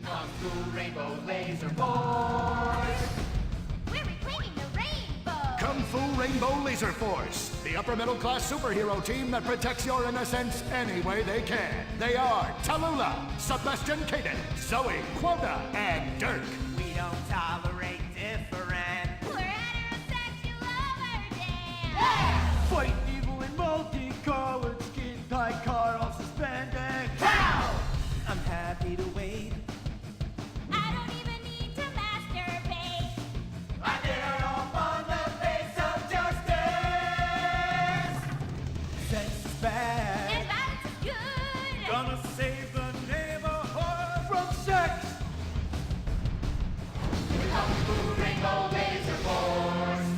Kung Fu Rainbow Laser Force! We're reclaiming the rainbow! Kung Fu Rainbow Laser Force, the upper middle class superhero team that protects your innocence any way they can. They are Tallulah, Sebastian Caden, Zoe, Quota, and Dirk. We don't tolerate different. We're heterosexual overdance! Fight evil in multicolored skin tight car all suspended. Pow! I'm happy to wait. I don't even need to masturbate! I dare off on the face of justice! Sex is bad. And violence is good! Gonna save the neighborhood from sex. Kung Fu Rainbow Laser Force!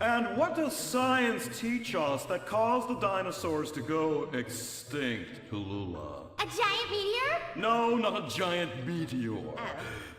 And what does science teach us that caused the dinosaurs to go extinct, Tallulah? A giant meteor? No, not a giant meteor.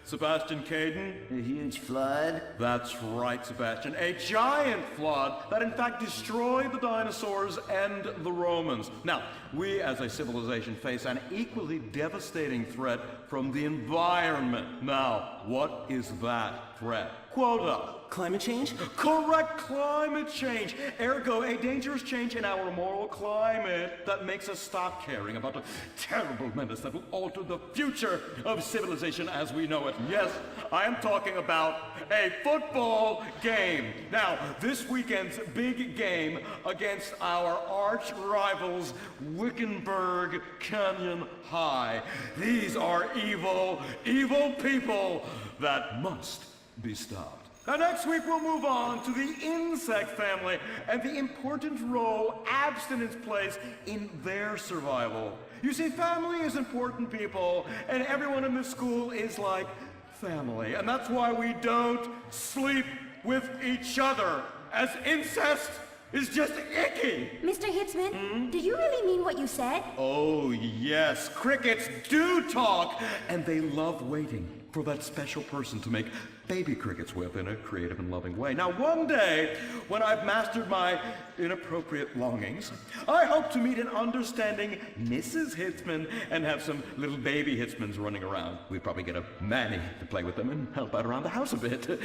Sebastian Caden? A huge flood? That's right, Sebastian. A giant flood that in fact destroyed the dinosaurs and the Romans. Now, we as a civilization face an equally devastating threat from the environment. Now, what is that threat? Quota. Climate change? Correct, climate change. Ergo, a dangerous change in our moral climate that makes us stop caring about the terrible menace that will alter the future of civilization as we know it. Yes, I am talking about a football game. Now, this weekend's big game against our arch rivals, Wickenburg Canyon High. These are evil, evil people that must be stopped. Now next week we'll move on to the insect family and the important role abstinence plays in their survival. You see, family is important, people, and everyone in this school is like family. And that's why we don't sleep with each other, as incest is just icky. Mr. Hitzman, did you really mean what you said? Oh yes, crickets do talk, and they love waiting for that special person to make baby crickets with in a creative and loving way. Now one day, when I've mastered my inappropriate longings, I hope to meet an understanding Mrs. Hitzman and have some little baby Hitzmans running around. We'd probably get a Manny to play with them and help out around the house a bit.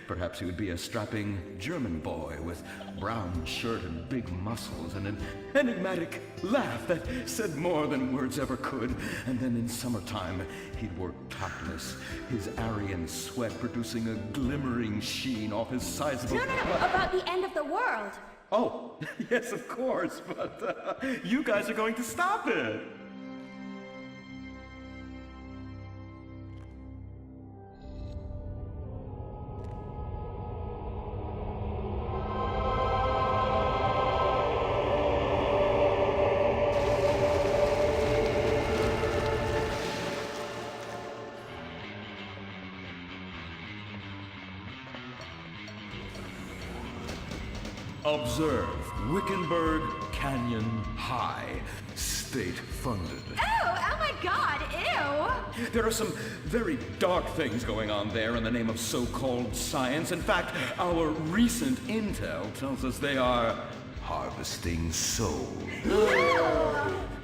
Perhaps he would be a strapping German boy with brown shirt and big muscles and an enigmatic laugh that said more than words ever could. And then in summertime, he'd work topless, his Aryan sweat producing a glimmering sheen off his sizable... No, about the end of the world. Oh, yes, of course, but you guys are going to stop it. Observe, Wickenburg Canyon High, state-funded. Oh my God, ew! There are some very dark things going on there in the name of so-called science. In fact, our recent intel tells us they are harvesting souls.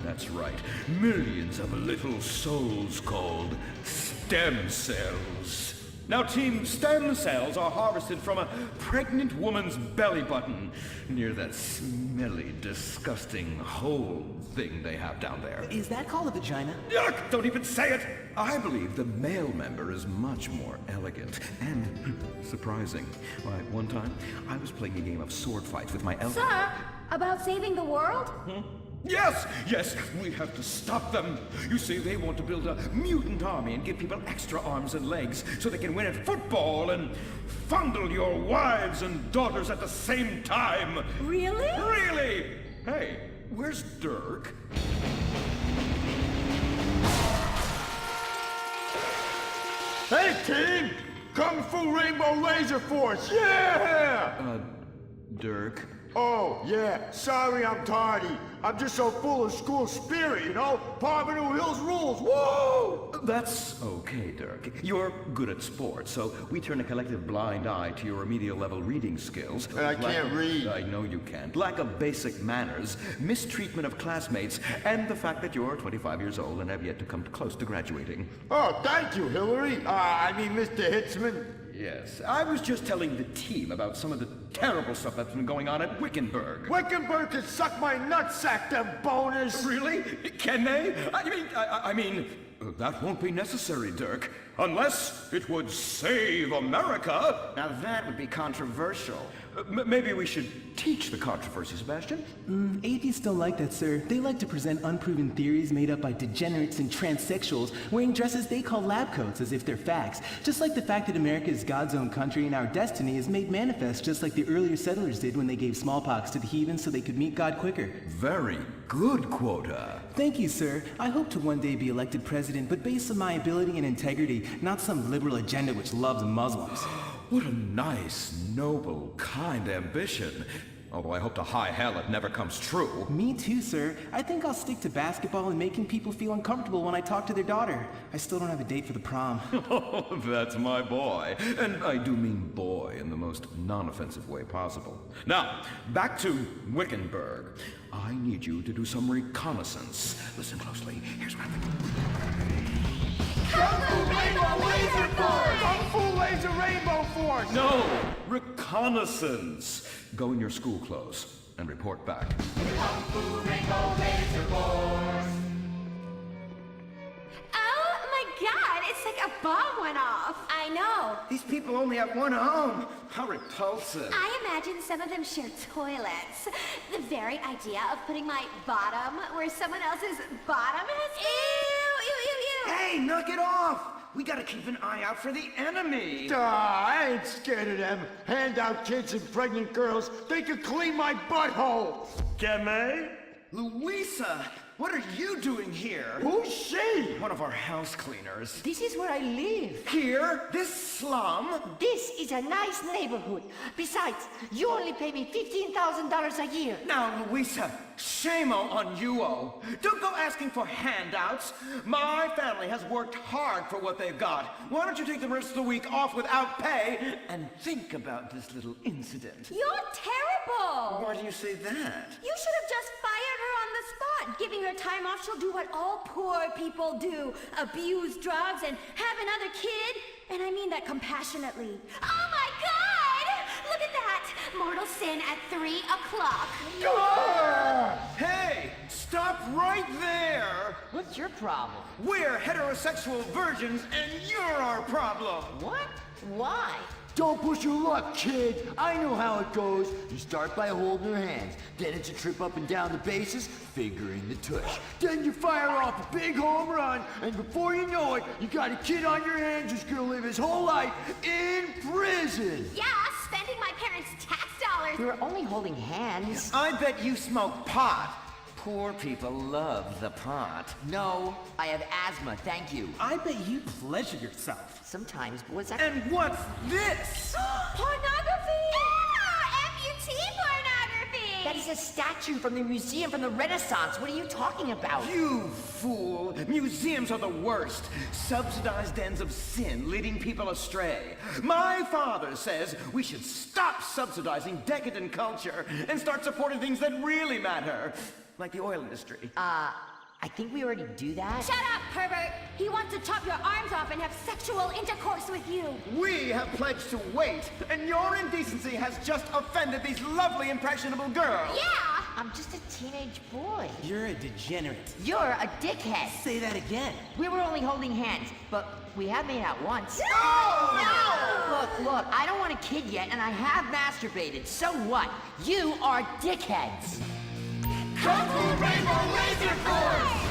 That's right, millions of little souls called stem cells. Now, Team Stem Cells are harvested from a pregnant woman's belly button near that smelly, disgusting hole thing they have down there. Is that called a vagina? Yuck! Don't even say it! I believe the male member is much more elegant and surprising. Why, one time, I was playing a game of sword fights with my elf... Sir, about saving the world? Yes, yes, we have to stop them. You see, they want to build a mutant army and give people extra arms and legs so they can win at football and fondle your wives and daughters at the same time. Really? Really? Hey, where's Dirk? Hey, team! Kung Fu Rainbow Laser Force, yeah! Dirk? Oh, yeah. Sorry I'm tardy. I'm just so full of school spirit, you know? Parvenu Hills rules. Woo! That's okay, Dirk. You're good at sports, so we turn a collective blind eye to your remedial level reading skills. And I can't read. I know you can't. Lack of basic manners, mistreatment of classmates, and the fact that you're 25 years old and have yet to come close to graduating. Oh, thank you, Hillary. Mr. Hitzman. Yes, I was just telling the team about some of the terrible stuff that's been going on at Wickenburg. Wickenburg can suck my nutsack, them boners. Really? Can they? I mean, that won't be necessary, Dirk. Unless it would save America. Now that would be controversial. Maybe we should teach the controversy, Sebastian. Atheists don't like that, sir. They like to present unproven theories made up by degenerates and transsexuals wearing dresses they call lab coats as if they're facts. Just like the fact that America is God's own country and our destiny is made manifest just like the earlier settlers did when they gave smallpox to the heathens so they could meet God quicker. Very good, Quota. Thank you, sir. I hope to one day be elected president, but based on my ability and integrity, not some liberal agenda which loves Muslims. What a nice, noble, kind ambition. Although I hope to high hell it never comes true. Me too, sir. I think I'll stick to basketball and making people feel uncomfortable when I talk to their daughter. I still don't have a date for the prom. Oh, that's my boy. And I do mean boy in the most non-offensive way possible. Now, back to Wickenburg. I need you to do some reconnaissance. Listen closely. Here's what I'm thinking. Kung Fu Laser Rainbow Force! No! Reconnaissance! Go in your school clothes and report back. Kung Fu Rainbow Laser Force. Oh my god, it's like a bomb went off. I know. These people only have one home. How repulsive. I imagine some of them share toilets. The very idea of putting my bottom where someone else's bottom has been. Ew, ew, ew, ew. Hey, knock it off! We gotta keep an eye out for the enemy. I ain't scared of them. Handout kids and pregnant girls. They could clean my butthole. Game? Louisa, what are you doing here? Who's she? One of our house cleaners. This is where I live. Here? This slum? This is a nice neighborhood. Besides, you only pay me $15,000 a year. Now, Louisa, shame-o on you-o. Don't go asking for handouts. My family has worked hard for what they've got. Why don't you take the rest of the week off without pay and think about this little incident? You're terrible. Why do you say that? You should have just fired her on the spot. Giving her time off, she'll do what all poor people do. Abuse drugs and have another kid. And I mean that compassionately. Oh my God! Look at that! Mortal sin at 3 o'clock. Hey, stop right there! What's your problem? We're heterosexual virgins and you're our problem! What? Why? Don't push your luck, kid. I know how it goes. You start by holding her hands. Then it's a trip up and down the bases, fingering the tush. Then you fire off a big home run, and before you know it, you got a kid on your hands who's gonna live his whole life in prison. Yeah, spending my parents' tax dollars. We were only holding hands. I bet you smoke pot. Poor people love the pot. No, I have asthma, thank you. I bet you pleasure yourself. Sometimes, what's that? And what's this? Pornography! Amputee pornography! That is a statue from the museum from the Renaissance. What are you talking about? You fool! Museums are the worst. Subsidized dens of sin leading people astray. My father says we should stop subsidizing decadent culture and start supporting things that really matter. Like the oil industry. I think we already do that. Shut up, pervert! He wants to chop your arms off and have sexual intercourse with you. We have pledged to wait, and your indecency has just offended these lovely, impressionable girls. Yeah! I'm just a teenage boy. You're a degenerate. You're a dickhead. Say that again. We were only holding hands, but we have made out once. No! Look, I don't want a kid yet, and I have masturbated. So what? You are dickheads. Kung Fu Rainbow Laser Force!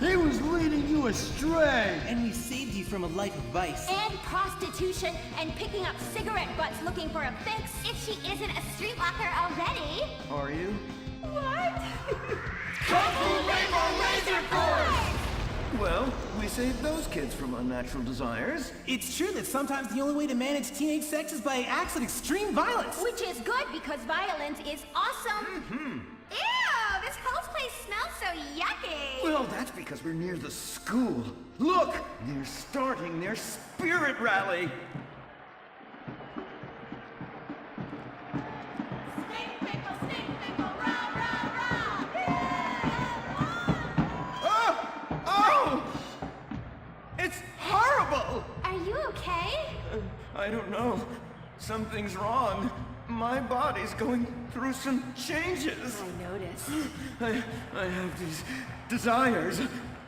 He was leading you astray. And we saved you from a life of vice. And prostitution and picking up cigarette butts looking for a fix if she isn't a streetwalker already. Are you? What? Kung Fu Rainbow Laser Force! Well, we saved those kids from unnatural desires. It's true that sometimes the only way to manage teenage sex is by acts of extreme violence. Which is good because violence is awesome. Ew, this whole place smells so yucky. Well, that's because we're near the school. Look, they're starting their spirit rally. Oh! It's horrible! Are you okay? I don't know. Something's wrong. My body's going through some changes. I noticed. I have these desires,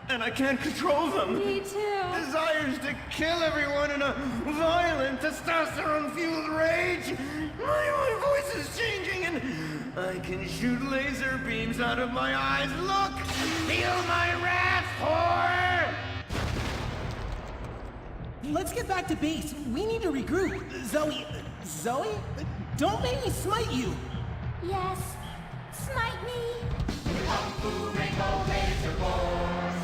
and I can't control them. Me too. Desires to kill everyone in a violent, testosterone-fueled rage. My voice is changing, and I can shoot laser beams out of my eyes. Look! Feel my wrath, whore! Let's get back to base. We need to regroup. Zoe? Don't make me smite you. Yes, smite me. Kung Fu Rainbow Laser Force.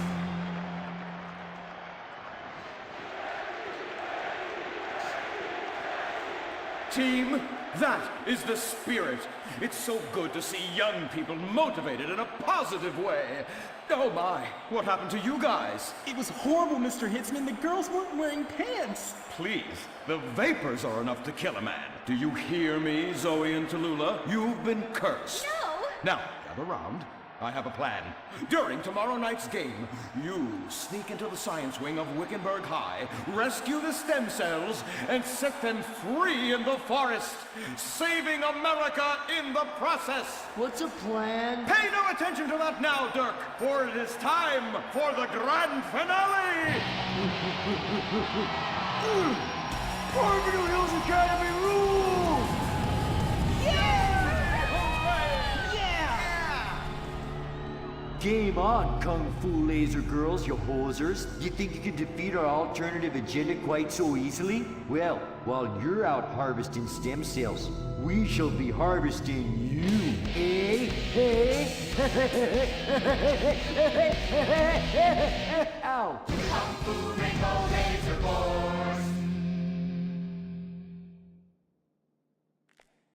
Team, that is the spirit. It's so good to see young people motivated in a positive way. Oh my, what happened to you guys? It was horrible, Mr. Hitzman. The girls weren't wearing pants. Please, the vapors are enough to kill a man. Do you hear me, Zoe and Tallulah? You've been cursed. No. Now, gather round. I have a plan. During tomorrow night's game, you sneak into the science wing of Wickenburg High, rescue the stem cells, and set them free in the forest, saving America in the process. What's a plan? Pay no attention to that now, Dirk, for it is time for the grand finale! Parvenu Hills Academy rules! Game on, Kung Fu Laser Girls, you hosers. You think you can defeat our alternative agenda quite so easily? Well, while you're out harvesting stem cells, we shall be harvesting you. Eh?